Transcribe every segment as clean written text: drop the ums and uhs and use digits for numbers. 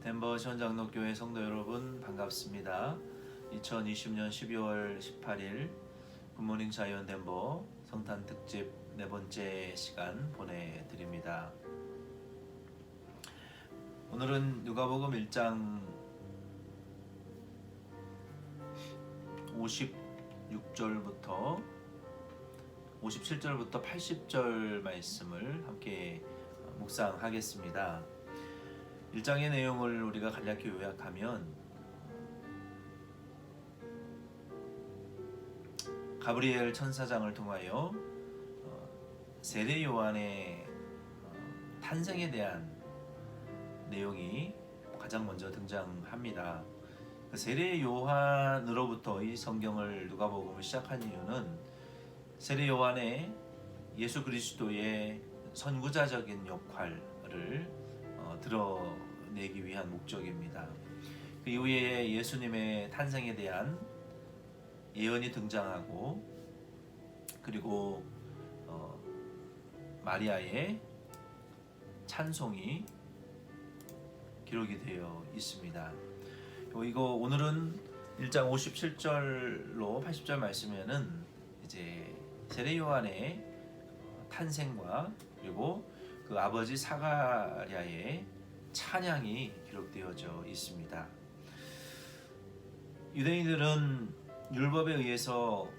덴버 시원장로교회 성도 여러분 반갑습니다. 2020년 12월 18일 굿모닝 자이언 덴버 성탄 특집 네 번째 시간 보내드립니다. 오늘은 누가복음 1장 56절부터 57절부터 80절 말씀을 함께 묵상하겠습니다. 1장의 내용을 우리가 간략히 요약하면 가브리엘 천사장을 통하여 세례 요한의 탄생에 대한 내용이 가장 먼저 등장합니다. 세례 요한으로부터 이 성경을 누가복음을 시작한 이유는 세례 요한의 예수 그리스도의 선구자적인 역할을 드러내기 위한 목적입니다. 그 이후에 예수님의 탄생에 대한 예언이 등장하고 그리고 마리아의 찬송이 기록이 되어 있습니다. 이거 오늘은 1장 57절로 80절 말씀에는 이제 세례 요한의 탄생과 그리고 그 아버지 사가랴의 찬양이 기록되어져 있습니다. 유대인들은 율법에 의해서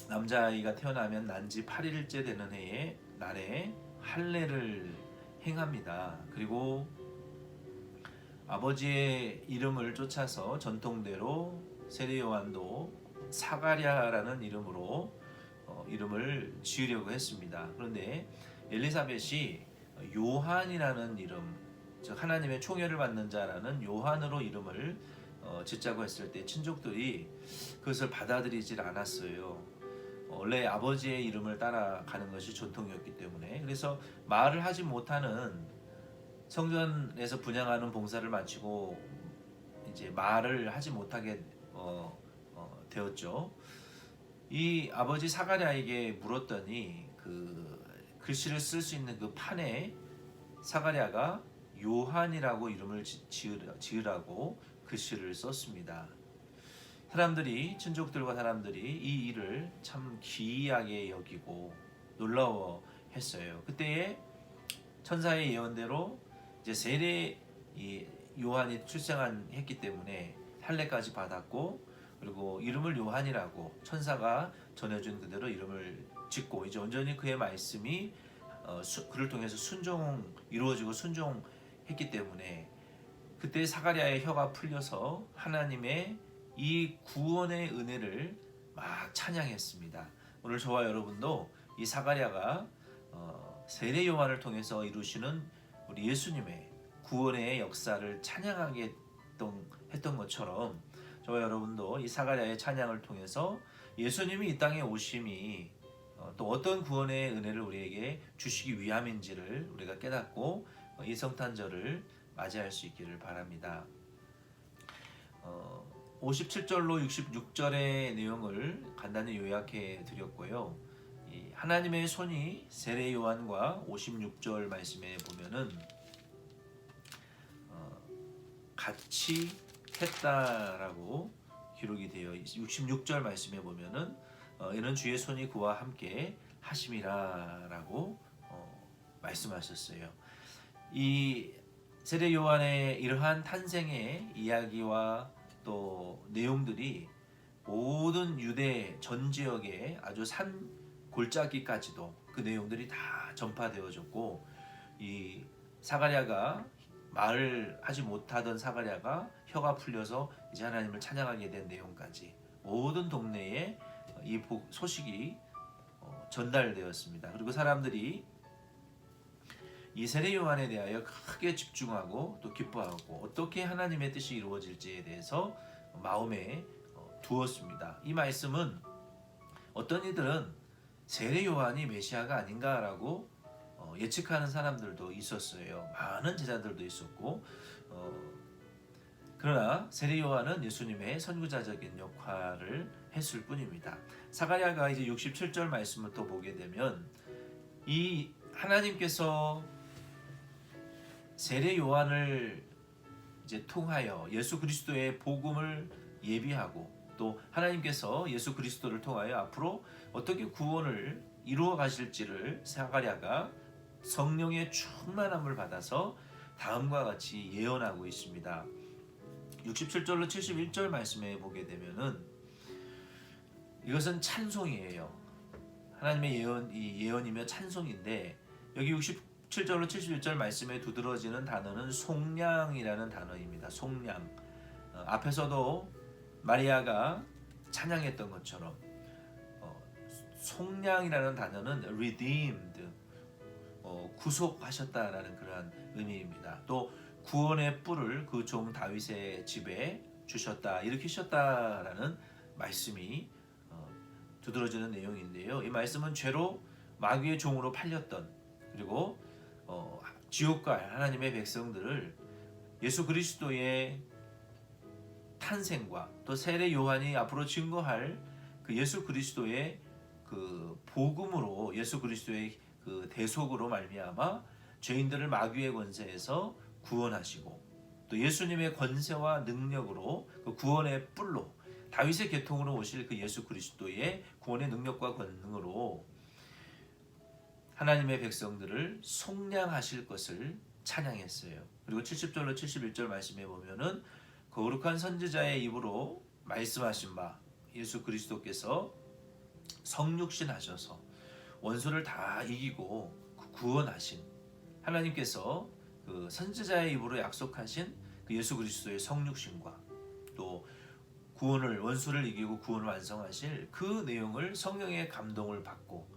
남자아이가 태어나면 난지 8일째 되는 날에 할례를 행합니다. 그리고 아버지의 이름을 쫓아서 전통대로 세례 요한도 사가랴라는 이름으로 이름을 지으려고 했습니다. 그런데 엘리사벳이 요한이라는 이름, 즉 하나님의 총애를 받는 자라는 요한으로 이름을 짓자고 했을 때 친족들이 그것을 받아들이질 않았어요. 원래 아버지의 이름을 따라가는 것이 전통이었기 때문에. 그래서 말을 하지 못하는 성전에서 분향하는 봉사를 마치고 이제 말을 하지 못하게 되었죠. 이 아버지 사가랴에게 물었더니 그 글씨를 쓸 수 있는 그 판에 사가랴가 요한이라고 이름을 지으라고 글씨를 썼습니다. 친족들과 사람들이 이 일을 참 기이하게 여기고 놀라워했어요. 그때에 천사의 예언대로 이제 세례 요한이 출생했기 때문에 할례까지 받았고 그리고 이름을 요한이라고 천사가 전해준 그대로 이름을 짓고 이제 온전히 그의 말씀이 그를 통해서 이루어지고 순종했기 때문에 그때 사가랴의 혀가 풀려서 하나님의 이 구원의 은혜를 막 찬양했습니다. 오늘 저와 여러분도 이 사가랴가 세례 요한을 통해서 이루시는 우리 예수님의 구원의 역사를 찬양하게 했던 것처럼 저와 여러분도 이 사가랴의 찬양을 통해서 예수님이 이 땅에 오심이 또 어떤 구원의 은혜를 우리에게 주시기 위함인지를 우리가 깨닫고 이 성탄절을 맞이할 수 있기를 바랍니다. 57절로 66절의 내용을 간단히 요약해 드렸고요. 하나님의 손이 세례 요한과 56절 말씀에 보면은 같이 했다라고 기록이 되어 66절 말씀에 보면은 이는 주의 손이 그와 함께 하심이라라고 말씀하셨어요. 이 세례 요한의 이러한 탄생의 이야기와 또 내용들이 모든 유대 전 지역에 아주 산 골짜기까지도 그 내용들이 다 전파되어졌고 이 사가랴가 말을 하지 못하던 사가랴가 혀가 풀려서 이제 하나님을 찬양하게 된 내용까지 모든 동네에 이 소식이 전달되었습니다. 그리고 사람들이 이 세례 요한에 대하여 크게 집중하고 또 기뻐하고 어떻게 하나님의 뜻이 이루어질지에 대해서 마음에 두었습니다. 이 말씀은 어떤 이들은 세례 요한이 메시아가 아닌가라고 예측하는 사람들도 있었어요. 많은 제자들도 있었고 그러나 세례 요한은 예수님의 선구자적인 역할을 했을 뿐입니다. 사가랴가 이제 67절 말씀을 또 보게 되면 이 하나님께서 세례 요한을 이제 통하여 예수 그리스도의 복음을 예비하고 또 하나님께서 예수 그리스도를 통하여 앞으로 어떻게 구원을 이루어 가실지를 사가랴가 성령의 충만함을 받아서 다음과 같이 예언하고 있습니다. 67절로 71절 말씀에 보게 되면은 이것은 찬송이에요. 하나님의 예언이며 찬송인데 여기 67절로 71절 말씀에 두드러지는 단어는 속량이라는 단어입니다. 속량. 앞에서도 마리아가 찬양했던 것처럼 속량이라는 단어는 redeemed, 구속하셨다라는 그러한 의미입니다. 또 구원의 뿔을 그 종 다윗의 집에 주셨다, 일으키셨다라는 말씀이 두드러지는 내용인데요. 이 말씀은 죄로 마귀의 종으로 팔렸던 그리고 지옥과 하나님의 백성들을 예수 그리스도의 탄생과 또 세례 요한이 앞으로 증거할 그 예수 그리스도의 그 복음으로 예수 그리스도의 그 대속으로 말미암아 죄인들을 마귀의 권세에서 구원하시고 또 예수님의 권세와 능력으로 그 구원의 뿔로 다윗의 계통으로 오실 그 예수 그리스도의 구원의 능력과 권능으로 하나님의 백성들을 속량하실 것을 찬양했어요. 그리고 70절로 71절 말씀에 보면은 거룩한 선지자의 입으로 말씀하신 바 예수 그리스도께서 성육신 하셔서 원수를 다 이기고 구원하신 하나님께서 그 선지자의 입으로 약속하신 그 예수 그리스도의 성육신과 또 구원을 원수를 이기고 구원을 완성하실 그 내용을 성령의 감동을 받고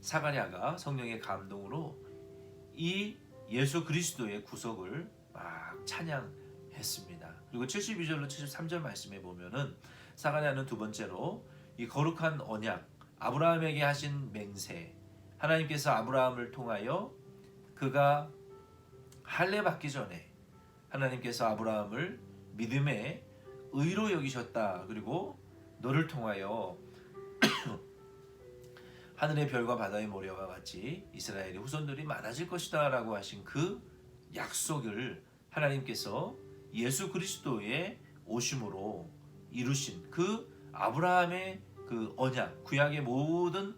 사가랴가 성령의 감동으로 이 예수 그리스도의 구속을 막 찬양했습니다. 그리고 72절로 73절 말씀에 보면은 사가랴는 두 번째로 이 거룩한 언약 아브라함에게 하신 맹세 하나님께서 아브라함을 통하여 그가 할례 받기 전에 하나님께서 아브라함을 믿음의 의로 여기셨다. 그리고 너를 통하여 하늘의 별과 바다의 모래와 같이 이스라엘의 후손들이 많아질 것이다 라고 하신 그 약속을 하나님께서 예수 그리스도의 오심으로 이루신 그 아브라함의 그 언약 구약의 모든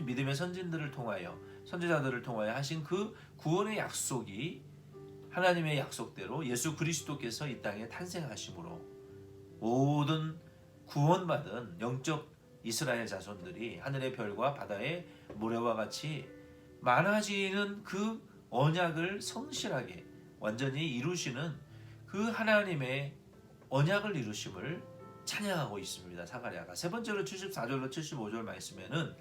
믿음의 선진들을 통하여 선지자들을 통하여 하신 그 구원의 약속이 하나님의 약속대로 예수 그리스도께서 이 땅에 탄생하심으로 모든 구원받은 영적 이스라엘 자손들이 하늘의 별과 바다의 모래와 같이 많아지는 그 언약을 성실하게 완전히 이루시는 그 하나님의 언약을 이루심을 찬양하고 있습니다. 사가랴가 세 번째로 74절로 75절 말씀에는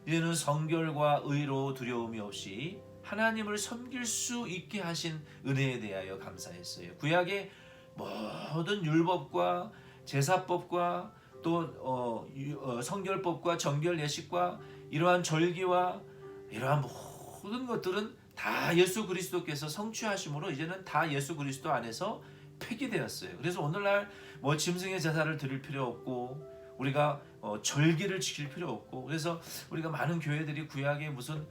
이제는 성결과 의로 두려움이 없이 하나님을 섬길 수 있게 하신 은혜에 대하여 감사했어요. 구약의 모든 율법과 제사법과 또 성결법과 정결 예식과 이러한 절기와 이러한 모든 것들은 다 예수 그리스도께서 성취하심으로 이제는 다 예수 그리스도 안에서 폐기되었어요. 그래서 오늘날 뭐 짐승의 제사를 드릴 필요 없고 우리가 절기를 지킬 필요 없고 그래서 우리가 많은 교회들이 구약에 무슨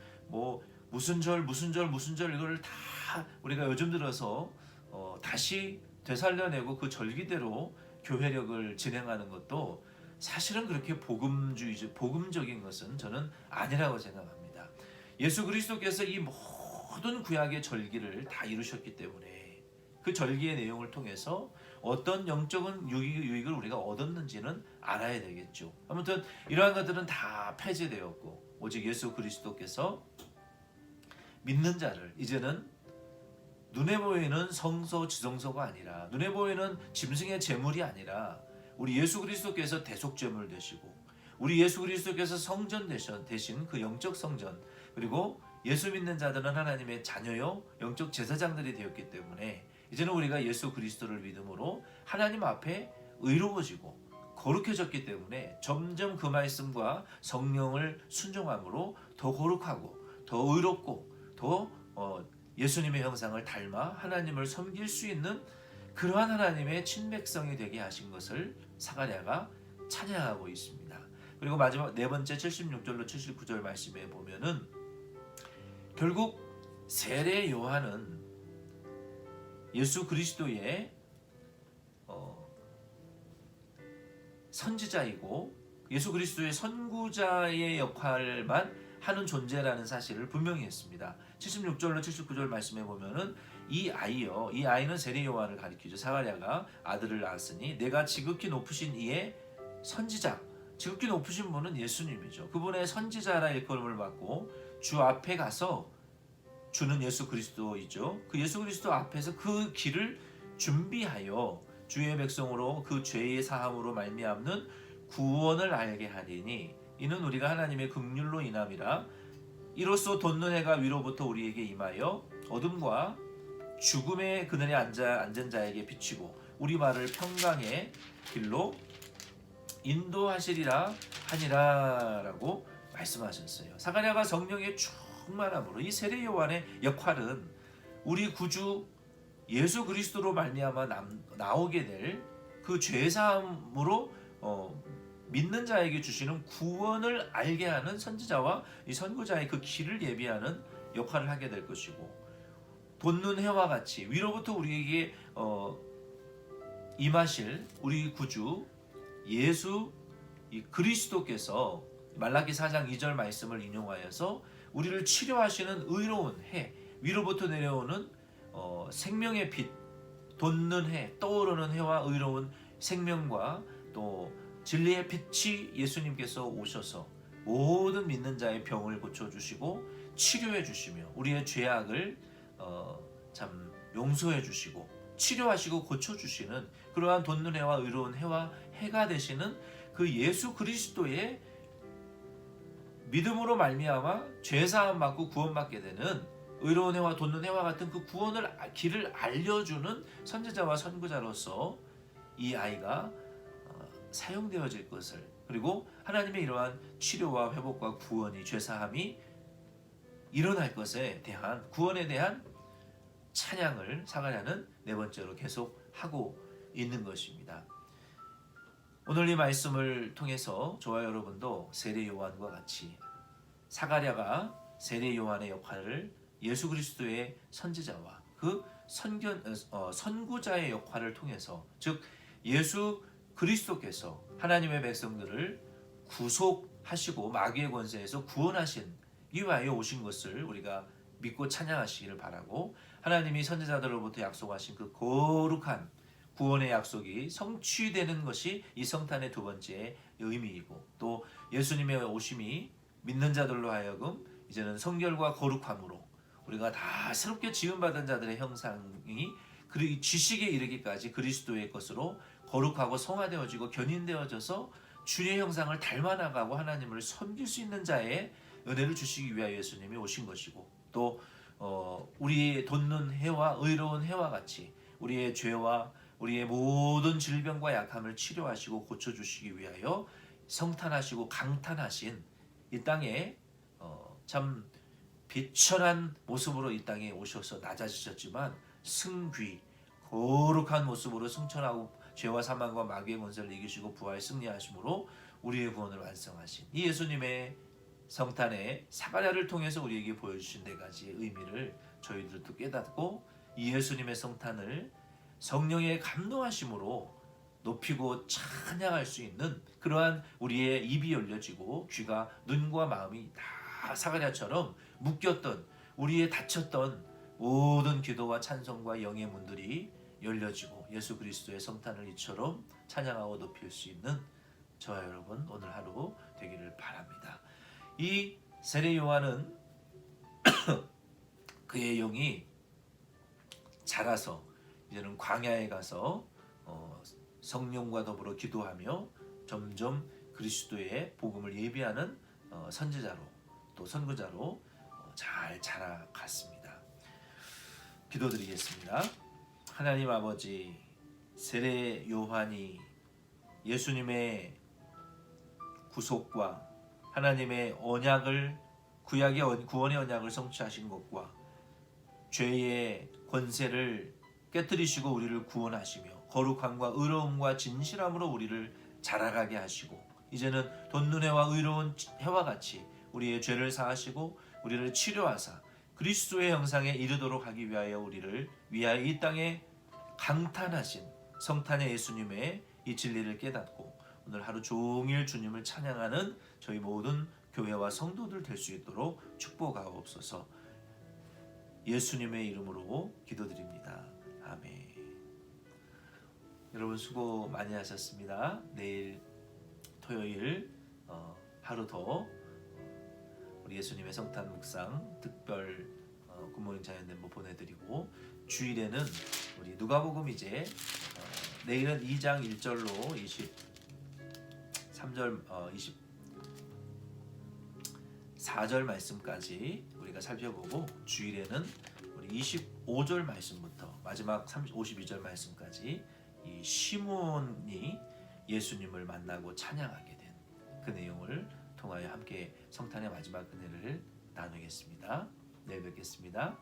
절 이거를 다 우리가 요즘 들어서 다시 되살려내고 그 절기대로 교회력을 진행하는 것도 사실은 그렇게 복음적인 것은 저는 아니라고 생각합니다. 예수 그리스도께서 이 모든 구약의 절기를 다 이루셨기 때문에 그 절기의 내용을 통해서 어떤 영적인 유익을 우리가 얻었는지는 알아야 되겠죠. 아무튼 이러한 것들은 다 폐지되었고 오직 예수 그리스도께서 믿는 자를 이제는 눈에 보이는 성소 지성소가 아니라 눈에 보이는 짐승의 제물이 아니라 우리 예수 그리스도께서 대속제물 되시고 우리 예수 그리스도께서 성전 되신 그 영적 성전 그리고 예수 믿는 자들은 하나님의 자녀요 영적 제사장들이 되었기 때문에 이제는 우리가 예수 그리스도를 믿음으로 하나님 앞에 의로워지고 거룩해졌기 때문에 점점 그 말씀과 성령을 순종함으로 더 거룩하고 더 의롭고 더 예수님의 형상을 닮아 하나님을 섬길 수 있는 그러한 하나님의 친백성이 되게 하신 것을 사가랴가 찬양하고 있습니다. 그리고 마지막 네 번째 76절로 79절 말씀에 보면은 결국 세례 요한은 예수 그리스도의 선지자이고 예수 그리스도의 선구자의 역할만 하는 존재라는 사실을 분명히 했습니다. 76절로 79절 말씀해 보면은 이 아이는 세례 요한을 가리키죠. 사가랴가 아들을 낳았으니 내가 지극히 높으신 이의 선지자, 지극히 높으신 분은 예수님이죠. 그분의 선지자라 일컬음을 받고 주 앞에 가서, 주는 예수 그리스도이죠. 그 예수 그리스도 앞에서 그 길을 준비하여 주의 백성으로 그 죄의 사함으로 말미암는 구원을 알게 하리니 이는 우리가 하나님의 긍휼로 인함이라. 이로써 돋는 해가 위로부터 우리에게 임하여 어둠과 죽음의 그늘에 앉은 자에게 비치고 우리 발을 평강의 길로 인도하시리라 하니라라고 말씀하셨어요. 사가랴가 성령의 충만함으로 이 세례 요한의 역할은 우리 구주 예수 그리스도로 말미암아 나오게 될 그 죄사함으로 믿는 자에게 주시는 구원을 알게 하는 선지자와 이 선구자의 그 길을 예비하는 역할을 하게 될 것이고, 돋는 해와 같이 위로부터 우리에게 임하실 우리 구주 예수 그리스도께서 말라기 4장 2절 말씀을 인용하여서 우리를 치료하시는 의로운 해, 위로부터 내려오는 생명의 빛, 돋는 해, 떠오르는 해와 의로운 생명과 또 진리의 빛이 예수님께서 오셔서 모든 믿는 자의 병을 고쳐주시고 치료해 주시며 우리의 죄악을 참 용서해 주시고 치료하시고 고쳐주시는 그러한 돋는 해와 의로운 해와 해가 되시는 그 예수 그리스도의 믿음으로 말미암아 죄사함 받고 구원받게 되는 의로운 해와 돋는 해와 같은 그 구원을 길을 알려주는 선지자와 선구자로서 이 아이가 사용되어질 것을, 그리고 하나님의 이러한 치료와 회복과 구원이, 죄사함이 일어날 것에 대한, 구원에 대한 찬양을 사가랴는 네 번째로 계속 하고 있는 것입니다. 오늘 이 말씀을 통해서 저와 여러분도 세례 요한과 같이 사가랴가 세례 요한의 역할을 예수 그리스도의 선지자와 그 선구자의 역할을 통해서, 즉 예수 그리스도께서 하나님의 백성들을 구속하시고 마귀의 권세에서 구원하신 이와에 오신 것을 우리가 믿고 찬양하시기를 바라고, 하나님이 선지자들로부터 약속하신 그 거룩한 구원의 약속이 성취되는 것이 이 성탄의 두 번째 의미이고, 또 예수님의 오심이 믿는 자들로 하여금 이제는 성결과 거룩함으로 우리가 다 새롭게 지음받은 자들의 형상이 그 지식에 이르기까지 그리스도의 것으로 거룩하고 성화되어지고 견인되어져서 주의 형상을 닮아나가고 하나님을 섬길 수 있는 자의 은혜를 주시기 위하여 예수님이 오신 것이고, 또 우리의 돋는 해와 의로운 해와 같이 우리의 죄와 우리의 모든 질병과 약함을 치료하시고 고쳐주시기 위하여 성탄하시고 강탄하신 이 땅에 참 비천한 모습으로 이 땅에 오셔서 낮아지셨지만 승귀 거룩한 모습으로 승천하고 죄와 사망과 마귀의 권세를 이기시고 부활 승리하심으로 우리의 구원을 완성하신 이 예수님의 성탄의 사가랴를 통해서 우리에게 보여주신 네 가지의 의미를 저희들도 깨닫고 이 예수님의 성탄을 성령의 감동하심으로 높이고 찬양할 수 있는 그러한 우리의 입이 열려지고 귀가, 눈과 마음이 다 사가랴처럼 묶였던, 우리의 닫혔던 모든 기도와 찬송과 영의 문들이 열려지고 예수 그리스도의 성탄을 이처럼 찬양하고 높일 수 있는 저와 여러분 오늘 하루 되기를 바랍니다. 이 세례 요한은 그의 영이 자라서 이제는 광야에 가서 성령과 더불어 기도하며 점점 그리스도의 복음을 예비하는 선지자로 또 선구자로 잘 자라갔습니다. 기도드리겠습니다. 하나님 아버지, 세례 요한이 예수님의 구속과 하나님의 언약을, 구약의 구원의 언약을 성취하신 것과 죄의 권세를 깨뜨리시고 우리를 구원하시며 거룩함과 의로움과 진실함으로 우리를 자라가게 하시고 이제는 돋는 해와 의로운 해와 같이 우리의 죄를 사하시고 우리를 치료하사 그리스도의 형상에 이르도록 하기 위하여 우리를 위하여 이 땅에 강탄하신 성탄의 예수님의 이 진리를 깨닫고 오늘 하루 종일 주님을 찬양하는 저희 모든 교회와 성도들 될 수 있도록 축복하옵소서. 예수님의 이름으로 기도드립니다. 아멘. 여러분 수고 많이 하셨습니다. 내일 토요일 하루 더 우리 예수님의 성탄 묵상 특별 굿모닝 자연대모 보내드리고, 주일에는 우리 누가복음 이제 내일은 2장 1절로 23절 24절 말씀까지 우리가 살펴보고, 주일에는 우리 25절 말씀부터 마지막 52절 말씀까지 이 시몬이 예수님을 만나고 찬양하게 된 그 내용을 통하여 함께 성탄의 마지막 은혜를 나누겠습니다. 내일 뵙겠습니다.